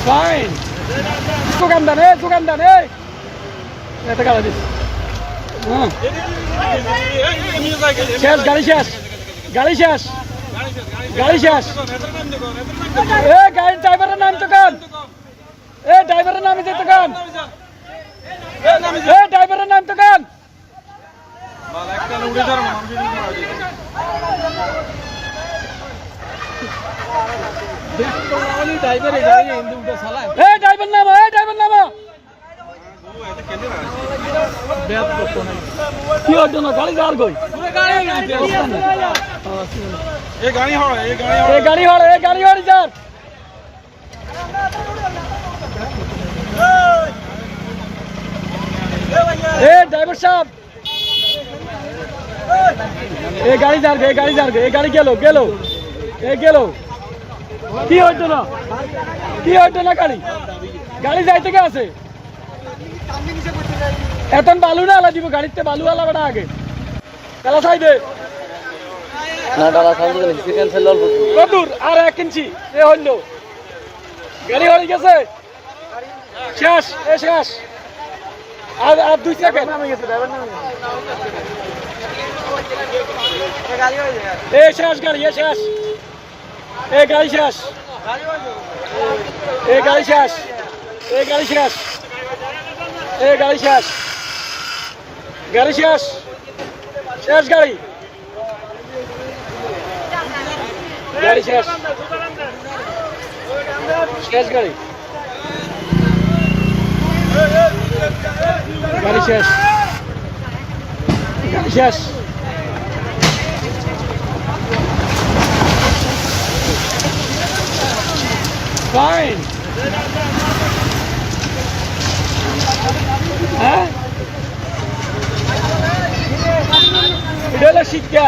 Fine. Dukandar, এটা গাড়ি this. শেষ, গাড়ি শেষ। গাড়ি শেষ। গাড়ি শেষ। এ গাড়ি ড্রাইভারের নাম তো কান। এ ড্রাইভারের নাম দিতে কান। এ ড্রাইভারের নাম তো কান। ড্রাইভার নামা, ড্রাইভার নামা। কি হচ্ছে না গাড়ি যার গই গাড়ি হড় যার ড্রাইভার সাহেব এ গাড়ি যার গে এ গাড়ি গেল কি হইতো না গাড়ি যাইতে কে আছে এখন বালু না আলা দিব গাড়িতে বালু আলা বড় আগে কালা সাই দে না ডালা সাই দে ক্যান্সেল অল্প কদুর আর 1 ইঞ্চি এ হইলো গাড়ি হয়ে গেছে শেষ আর 2 সেকেন্ড নামে গেছে ড্রাইভার নামে এ গাড়ি হয়ে যায় এ শেষ গাড়ি শেষ গাড়ি শেষ গাড়ি শেষ গাড়ি শেষ শেষ গাড়ি শেষ গাড়ি শেষ ফাইন হ্যাঁ এটা হলো শিক্ষা